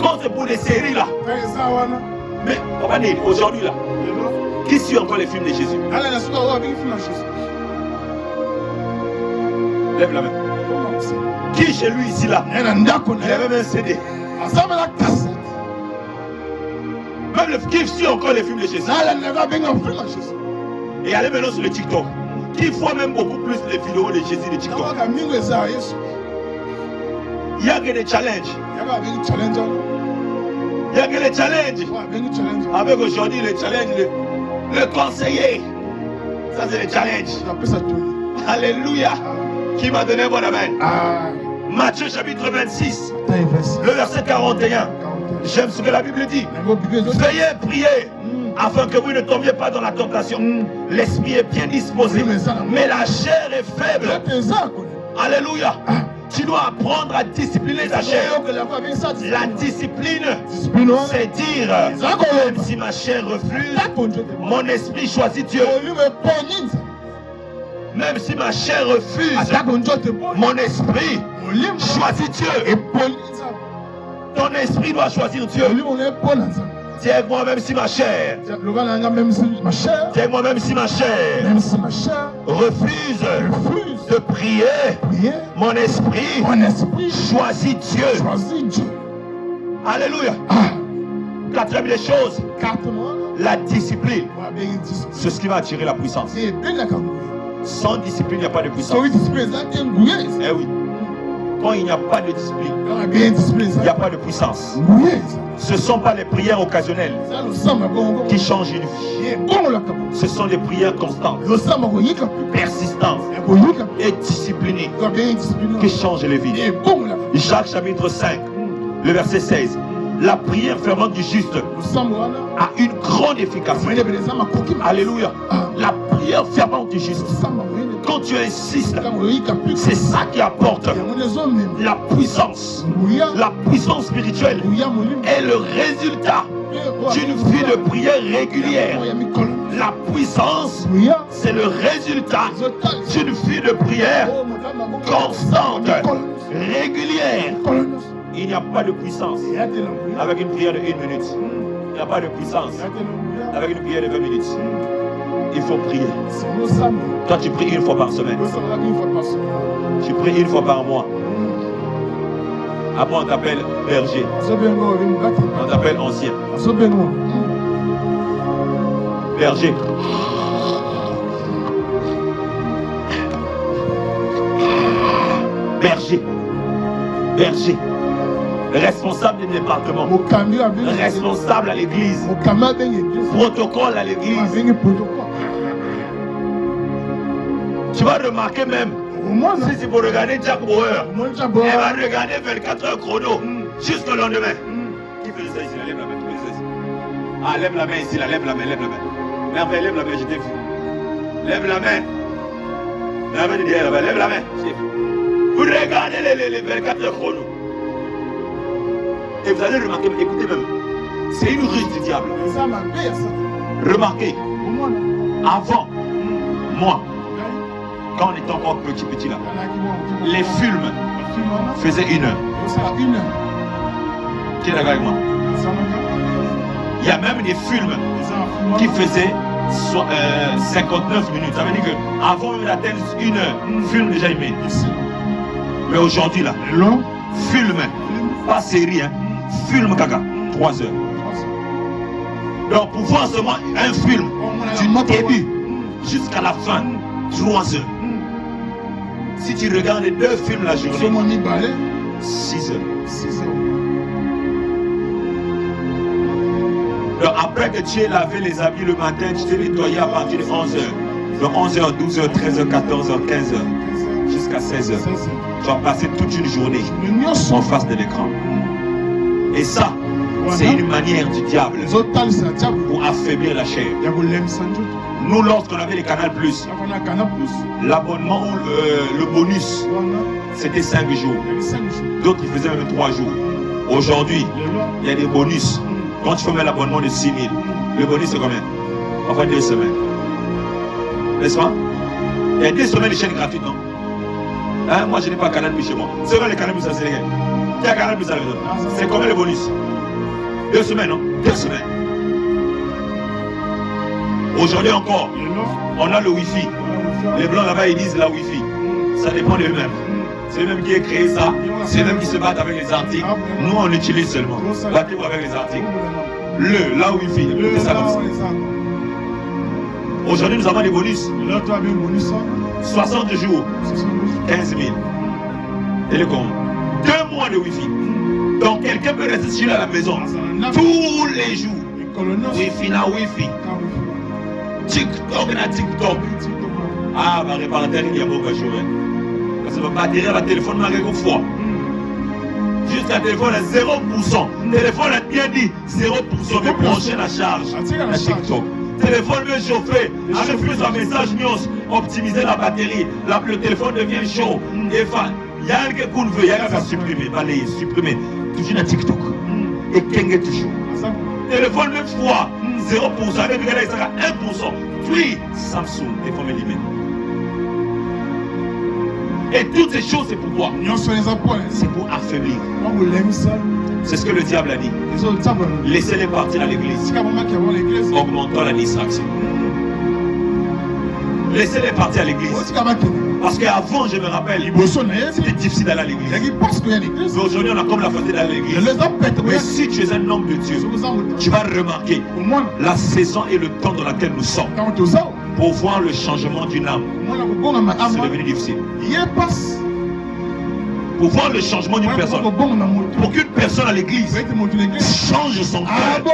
Quand c'est pour les séries là. Mais regardez aujourd'hui là. Qui suit encore les films de Jésus? Lève la main. Qui chez lui ici là? Il y avait même un CD. Même le qui suit encore les films de Jésus. Et allez maintenant sur le TikTok. Qui voit même beaucoup plus les vidéos de Jésus de TikTok. Il y a que des challenges. Il y a que les challenges. Avec aujourd'hui le challenge, le conseiller. Ça c'est le challenge. Alléluia. Qui m'a donné bon amen. Matthieu chapitre 26, le verset 41. J'aime ce que la Bible dit. Veillez, priez, afin que vous ne tombiez pas dans la tentation. L'esprit est bien disposé, mais la chair est faible. Alléluia. Tu dois apprendre à discipliner ta chair. La discipline, c'est dire, même si ma chair refuse, mon esprit choisit Dieu. Même si ma chair refuse, mon esprit choisit Dieu. Ton esprit doit choisir Dieu. Dis-moi même si ma chair. Dis-moi même si ma chair refuse de prier, mon esprit choisit Dieu. Alléluia. Quatrième des choses, la discipline. C'est ce qui va attirer la puissance. Sans discipline, il n'y a pas de puissance. Eh oui. Quand il n'y a pas de discipline, il n'y a pas de puissance. Ce ne sont pas les prières occasionnelles qui changent une vie. Ce sont des prières constantes, persistantes est discipliné, qui change les vies. Jacques chapitre 5, le verset 16. La prière fervente du juste a une grande efficacité. Alléluia. La prière fervente du juste, quand tu insistes, c'est ça qui apporte la puissance. La puissance spirituelle est le résultat d'une vie de prière régulière. La puissance, c'est le résultat d'une vie de prière constante, régulière. Il n'y a pas de puissance avec une prière de 1 minute. Il n'y a pas de puissance avec une prière de 20 minutes. Il faut prier. Toi, tu pries 1 fois par semaine. Tu pries 1 fois par mois. Après, on t'appelle berger. On t'appelle ancien. Berger. Berger. Berger. Responsable du département. Responsable à l'église. Protocole à l'église. Tu vas remarquer même, si c'est pour regarder Jack Bauer, elle va regarder 24 heures chrono jusqu'au lendemain. Qui fait ça ici? Lève la main. Ah, lève la main ici, lève la main, lève la main. Merveille, lève la main, je t'ai vu. Lève la main. La main derrière, lève la main. Vous regardez les 24 heures chrono. Et vous allez remarquer, écoutez même, c'est une ruse du diable. Remarquez, avant, moi, quand on était encore petit là, les films faisaient 1 heure. Qui est d'accord avec moi? Il y a même des films qui faisaient 59 minutes. Ça veut dire qu'avant même d'atteindre 1 heure, film déjà aimé. Mais aujourd'hui là, film, pas série, hein, film caca, 3 heures. Donc pour voir seulement un film du début jusqu'à la fin, 3 heures. Si tu regardes 2 films la journée, 6 heures. Donc après que tu aies lavé les habits le matin, tu t'es nettoyé à partir de 11 heures. De 11h, 12h, 13h, 14h, 15h, jusqu'à 16h. Tu vas passer toute une journée en face de l'écran. Et ça, c'est une manière du diable pour affaiblir la chair. Nous, lorsqu'on avait les Canal+, l'abonnement ou le bonus, c'était 5 jours. D'autres, ils faisaient même 3 jours. Aujourd'hui, il y a des bonus. Quand tu fais même l'abonnement de 6 000, le bonus c'est combien? Enfin 2 semaines. N'est-ce pas? Il y a 2 semaines de chaîne gratuite, non? Hein? Moi, je n'ai pas Canal+ chez moi. C'est vrai, les Canal+ à Sénégal. Qui a Canal+ à la maison? C'est combien le bonus? 2 semaines, non? 2 semaines. Aujourd'hui encore, on a le Wi-Fi. Les blancs là-bas, ils disent la Wi-Fi. Ça dépend d'eux-mêmes. C'est eux-mêmes qui ont créé ça. C'est eux-mêmes qui se battent avec les articles. Nous, on l'utilise seulement. Battez-vous avec les articles. La Wi-Fi. C'est ça comme ça. Aujourd'hui, nous avons des bonus. 60 jours, 15 000. Et le compte. 2 mois de Wi-Fi. Donc, quelqu'un peut rester sur à la maison tous les jours. Wi-Fi na Wi-Fi. TikTok na TikTok. Ah, ma réparateur, il y a beaucoup de choses. Parce que ma batterie, la téléphone m'a quelque fois. Juste un téléphone à 0%. Téléphone a bien dit 0%. Mais brancher la charge. La TikTok. Téléphone veut chauffer. Avec plus un message news. Optimiser la batterie. Le téléphone devient chaud. Et il y a un qu'on veut. Il y a un qui va supprimer. Balayer, supprimer. Toujours la TikTok. Et Kenge toujours. Téléphone même fois. 0%. Avec le gars, il sera 1%. Puis Samsung. Téléphone limité. Et toutes ces choses, c'est pourquoi? C'est pour affaiblir. C'est ce que le diable a dit. Laissez-les partir à l'église. Augmentons la distraction. Laissez-les partir à l'église. Parce qu'avant, je me rappelle, c'était difficile d'aller à l'église. Mais aujourd'hui, on a comme la facilité d'aller à l'église. Mais si tu es un homme de Dieu, tu vas remarquer la saison et le temps dans lequel nous sommes. Pour voir le changement d'une âme, c'est devenu difficile. Pour voir le changement d'une personne, pour qu'une personne à l'église change son cœur,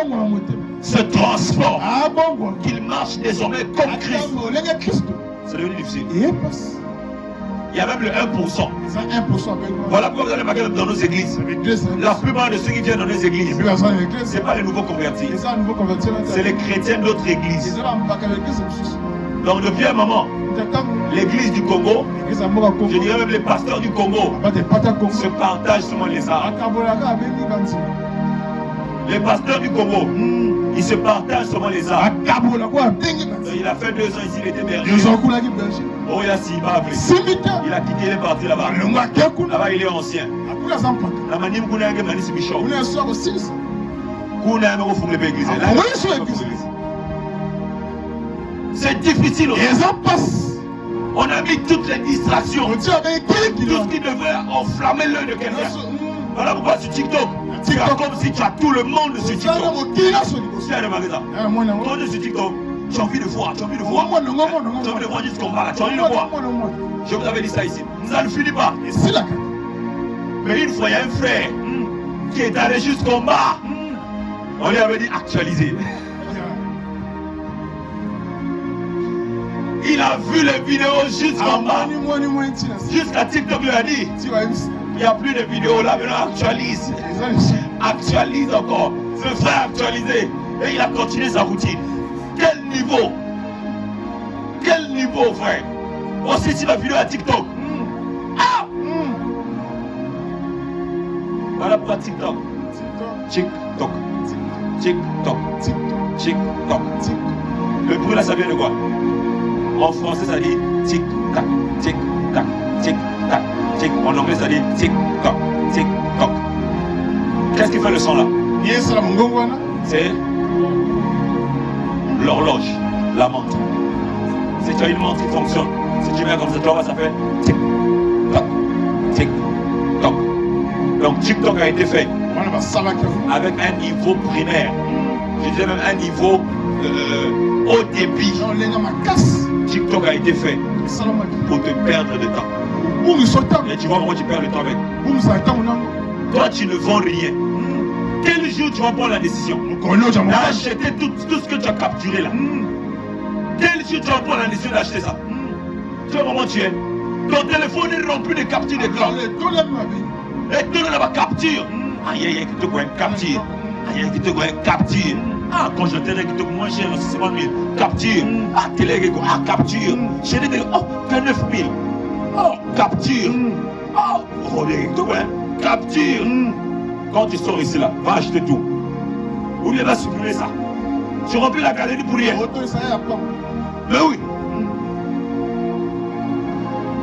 se transforme, qu'il marche désormais comme Christ, c'est devenu difficile. Il y a même le 1%. Voilà pourquoi vous allez remarquer dans nos églises. La plupart de ceux qui viennent dans nos églises, ce n'est pas les nouveaux convertis. C'est les chrétiens d'autres églises. Donc depuis un moment, l'église du Congo, je dirais même les pasteurs du Congo, se partagent seulement les armes. Les pasteurs du Congo, ils se partagent seulement les armes. Il a fait 2 ans ici, il était berger. Oh, il a si bas. Il a quitté, il est parti là-bas. Là-bas, il est ancien. La manière qu'on a gagné, c'est Michel. C'est difficile aussi. On a mis toutes les distractions. Tout ce qui devrait enflammer l'œil de quelqu'un. Voilà pourquoi sur TikTok, c'est comme si tu as tout le monde sur TikTok. Tu as remarqué ça? Quand tu es sur TikTok, tu as envie de voir, tu as envie de voir. Tu as envie de voir jusqu'au combat, tu as envie de voir. Je vous avais dit ça ici. Ça ne finit pas. Mais une fois, il y a un frère qui est allé jusqu'en bas. On lui avait dit actualiser. Il a vu les vidéos jusqu'en bas. Jusqu'à TikTok lui a dit, il n'y a plus de vidéos là, maintenant actualise. Actualise encore. Ce frère actualisé. Et il a continué sa routine. Quel niveau? Quel niveau, frère? Aussi si la vidéo à TikTok. Ah! Voilà pourquoi TikTok. TikTok. TikTok. TikTok. Le bruit là, ça vient de quoi? En français, ça dit tic-tac, tic-tac, tic-tac, tic. En anglais, ça dit tic-toc, tic-toc. Qu'est-ce qui fait le son là? C'est l'horloge, la montre. Si tu as une montre qui fonctionne, si tu mets comme ça, ça fait tic-toc, tic-toc. Donc TikTok a été fait avec un niveau primaire. Je dirais même un niveau haut débit. TikTok a été fait pour te perdre de temps. Et tu vois pourquoi tu perds le temps avec. Toi, tu ne vends rien. Quel jour tu vas prendre la décision d'acheter tout ce que tu as capturé là? Quel jour tu vas prendre la décision d'acheter ça? Tu vois comment tu es? Ton téléphone est rempli de captures d'écran. Et tout le monde capture. Aïe, qui te voit capture. Aïe, qui te voit capture. Ah, quand je te dis que tu moins cher, c'est 60 000. Capture. Ah, télé, capture. J'ai dit, oh, 29 000. Oh, capture. Oh, capture. Quand tu sors ici là, va acheter tout. Ou bien va supprimer ça. Tu remplis la galerie pour rien. Mais oui.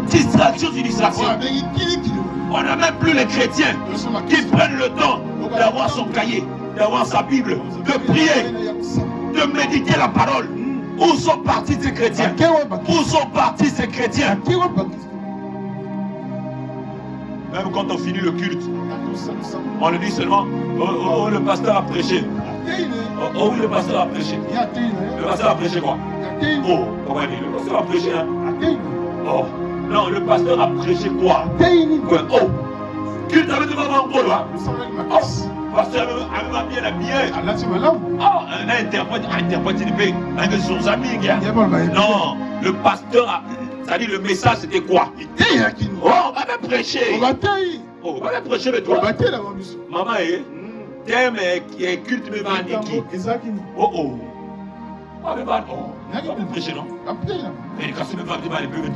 Distraction sur distraction. On n'a même plus les chrétiens qui prennent le temps d'avoir son cahier, d'avoir sa Bible, de prier, de méditer la parole. Où sont partis ces chrétiens? Où sont partis ces chrétiens? Même quand on finit le culte, on le dit seulement, oh, le pasteur a prêché. Oh oui, le pasteur a prêché. Le pasteur a prêché quoi? Oh, comment il dit? Le pasteur a prêché, hein? Oh, non, le pasteur a prêché quoi? Oh, culte avec le maman en polo, hein? Oh, pasteur a même bien habillé. Oh, un interprète, il paye avec son ami. Non, le pasteur a... C'est-à-dire le message c'était quoi? Oh, on va même prêcher. Oh, on va même prêcher avec toi. Maman, thème est culte me va niki. Oh oh. Ah mais va oh. On va prêcher non? Mais quand tu me vas te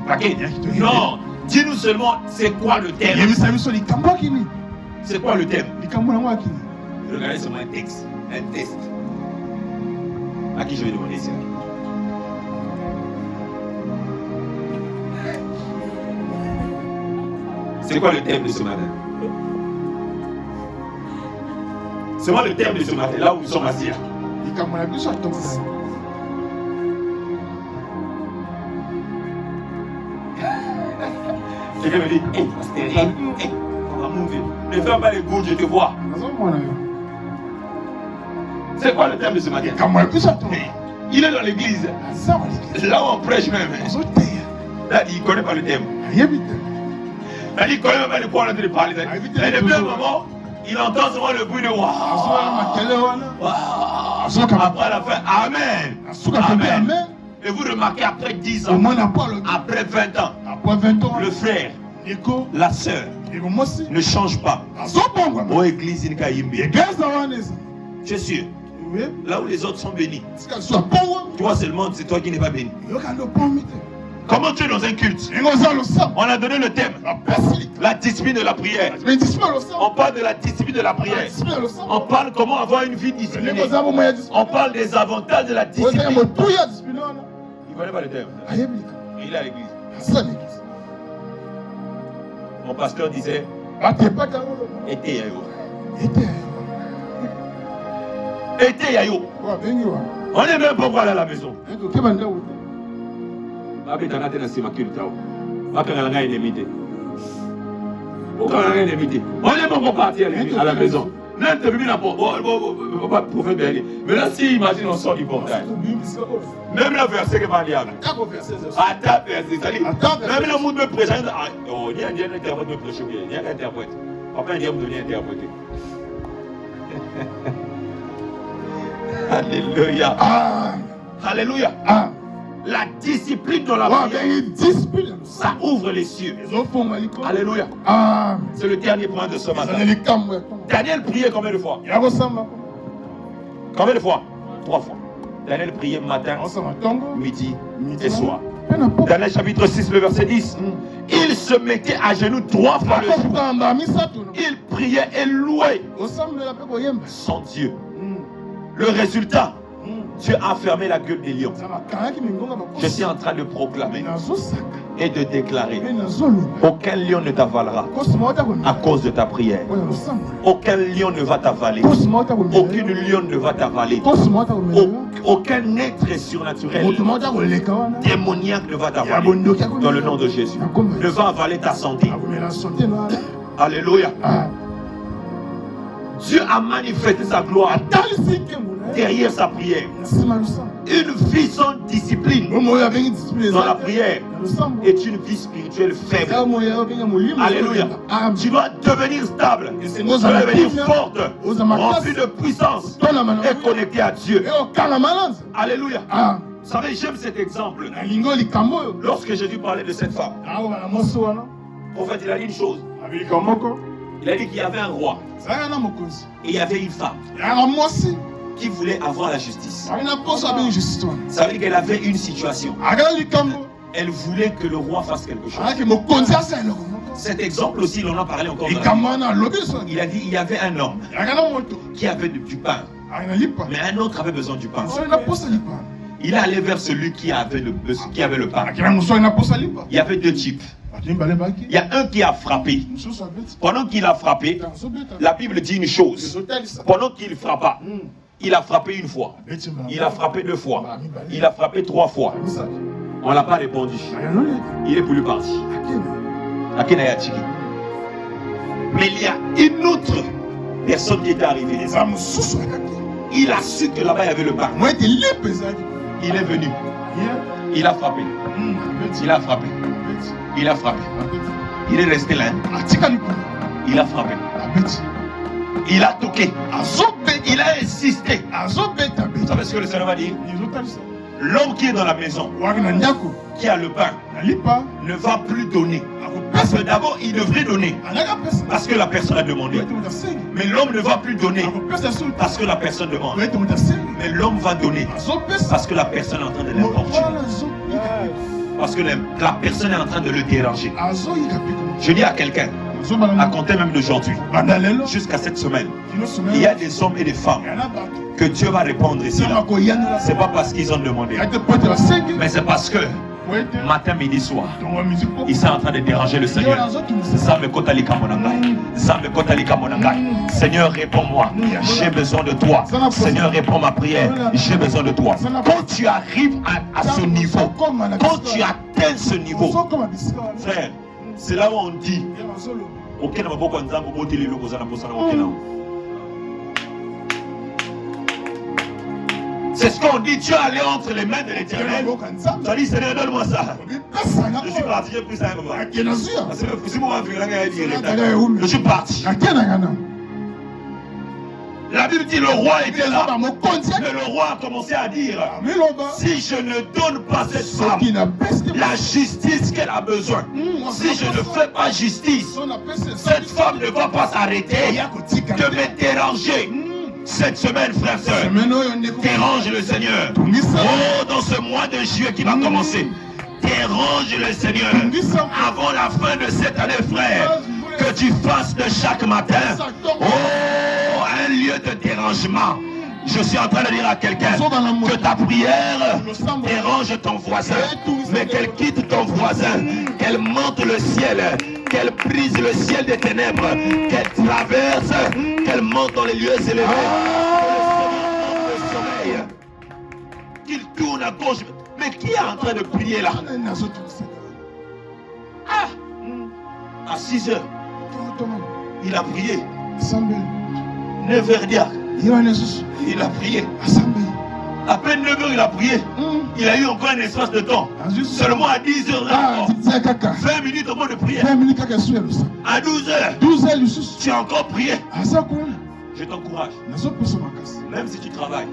paquet. Non, dis-nous seulement c'est quoi le thème? C'est quoi le thème? Regardez seulement un texte, un test. À qui je vais demander ça? C'est quoi le thème de ce matin? C'est quoi le thème de ce matin, là où nous sommes assis? Quelqu'un me dit, hey, pasteur, hey, on va mourir. Ne fais pas les goûts, je te vois. C'est quoi le thème de ce matin? Il est dans l'église. Là où on prêche même. Là, il ne connaît pas le thème. Il dit quand même de quoi on est en train de parler. Et depuis un moment, il entend souvent le bruit de waouh. Après la fin, Amen. Amen. Et vous remarquez après 10 ans, après 20 ans, le frère, la sœur ne change pas. Au église, je suis sûr. Là où les autres sont bénis, toi seulement, c'est toi qui n'es pas béni. Comment tu es dans un culte? On a donné le thème, la discipline de la prière. On parle de la discipline de la prière. On parle comment avoir une vie disciplinée. On parle des avantages de la discipline. Il ne connaît pas le thème. Il est à l'église. Mon pasteur disait, été yayo. Été yayo. On est même pas pour aller à la maison. On est même pas partir à la maison. Mais là, si imagine on sort du portail. Même le verset que m'a dit. Attends, verset. Même le monde me présente. Il y a un interprète me prêcher. Il y a un interprète. Papa, il y a un interprète. Alléluia. Alléluia. La discipline de la prière, ça ouvre les cieux. Alléluia. C'est le dernier point de ce matin. Daniel priait combien de fois? Combien de fois? 3 fois. Daniel priait matin, midi et soir. Daniel chapitre 6, le verset 10. Il se mettait à genoux 3 fois le jour. Il priait et louait son Dieu. Le résultat, Dieu a fermé la gueule des lions. Je suis en train de proclamer et de déclarer: aucun lion ne t'avalera à cause de ta prière. Aucun lion ne va t'avaler. Aucune lionne ne va t'avaler. Aucun être surnaturel, démoniaque ne va t'avaler. Dans le nom de Jésus. Ne va avaler ta santé. Alléluia. Dieu a manifesté sa gloire derrière sa prière. Une vie sans discipline dans la prière est une vie spirituelle faible. Alléluia. Tu dois devenir stable, tu dois devenir forte, remplie de puissance et connectée à Dieu. Alléluia. Vous savez, j'aime cet exemple. Lorsque Jésus parlait de cette femme, le prophète, il a dit une chose. Il a dit qu'il y avait un roi et il y avait une femme qui voulait avoir la justice. Ça veut dire qu'elle avait une situation. Elle voulait que le roi fasse quelque chose. Cet exemple aussi, il en a parlé encore. Il a dit il y avait un homme qui avait du pain, mais un autre avait besoin du pain. Il est allé vers celui qui avait le pain. Il y avait 2 types. Il y a un qui a frappé. Pendant qu'il a frappé, la Bible dit une chose. Pendant qu'il frappa, il a frappé 1 fois. Il a frappé 2 fois. Il a frappé 3 fois. On ne l'a pas répondu. Il est plus parti. Mais il y a une autre personne qui est arrivée. Il a su que là-bas il y avait le pain. Il est venu. Il a frappé. Il a frappé. Il a frappé. Il est resté là. Il a frappé. Il a toqué. Il a insisté. Vous savez ce que le Seigneur va dire? L'homme qui est dans la maison, qui a le pain, ne va plus donner. Parce que d'abord, il devrait donner. Parce que la personne a demandé. Mais l'homme ne va plus donner. Parce que la personne demande. Mais l'homme va donner. Parce que la personne est en train de l'importuner. Parce que la personne est en train de le déranger. Je dis à quelqu'un, à compter même d'aujourd'hui, jusqu'à cette semaine, il y a des hommes et des femmes que Dieu va répondre ici. Ce n'est pas parce qu'ils ont demandé, mais c'est parce que matin, midi, soir, ils sont en train de déranger le Seigneur. Seigneur, réponds-moi. J'ai besoin de toi. Seigneur, réponds ma prière. J'ai besoin de toi. Quand tu arrives à ce niveau, quand tu atteins ce niveau, frère, c'est là où on dit c'est ce qu'on dit, Dieu allait entre les mains de l'Éternel. Tu as dit, Seigneur, donne-moi ça. Je suis parti, j'ai pris ça. Je suis parti. La Bible dit le roi était là. Mais le roi a commencé à dire, si je ne donne pas cette femme la justice qu'elle a besoin, si je ne fais pas justice, cette femme ne va pas s'arrêter de me déranger. Cette semaine, frère, sœur, dérange le Seigneur. Oh, dans ce mois de juillet qui va commencer, dérange le Seigneur. Avant la fin de cette année, frère, que tu fasses de chaque matin, oh, un lieu de dérangement. Je suis en train de dire à quelqu'un que ta prière dérange ton voisin, mais qu'elle quitte ton voisin, qu'elle monte le ciel, qu'elle brise le ciel des ténèbres, qu'elle traverse, qu'elle monte dans les lieux élevés, que le sommeil, qu'il tourne à gauche. Mais qui est en train de prier là? À 6 heures, il a prié. 9 heures diacre, il a prié. À peine 9 heures, il a prié. Il a eu encore un espace de temps. Seulement à 10 heures, 20 minutes au moins de prière. À 12 heures, tu as encore prié. Je t'encourage. Même si tu travailles,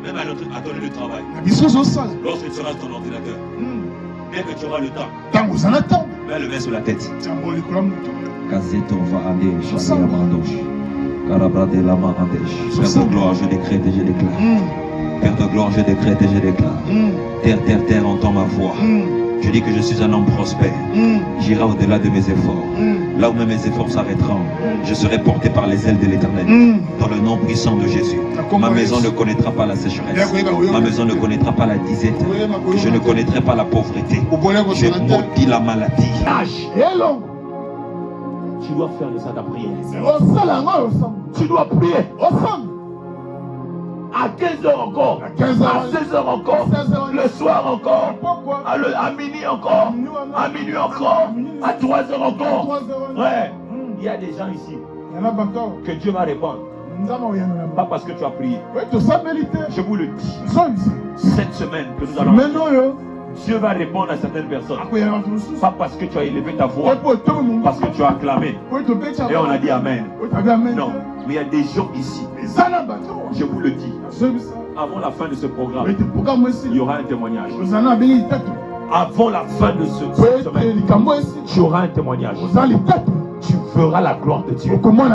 même à ton lieu de travail, lorsque tu seras sur ton ordinateur, dès que tu auras le temps, mets le main sur la tête. Père de gloire, je décrète et je déclare. Père de gloire, je décrète et je déclare. Terre, terre, terre, entends ma voix. Je dis que je suis un homme prospère. J'irai au-delà de mes efforts. Là où même mes efforts s'arrêteront, je serai porté par les ailes de l'Éternel. Dans le nom puissant de Jésus. Ma maison ne connaîtra pas la sécheresse. Ma maison ne connaîtra pas la disette. Je ne connaîtrai pas la pauvreté. Je maudis la maladie. Tu dois faire de ça ta prière. Tu dois prier. À 15h encore, à 16h encore, le soir encore, à minuit encore, à minuit encore, à 3h encore. Ouais, il y a des gens ici que Dieu va répondre. Pas parce que tu as prié. Je vous le dis. Cette semaine que nous allons, Dieu va répondre à certaines personnes. Pas parce que tu as élevé ta voix, parce que tu as acclamé. Et on a dit Amen. Non, mais il y a des gens ici. Je vous le dis. Avant la fin de ce programme, il y aura un témoignage. Avant la fin de ce semaine, tu auras un témoignage. Tu verras la gloire de Dieu.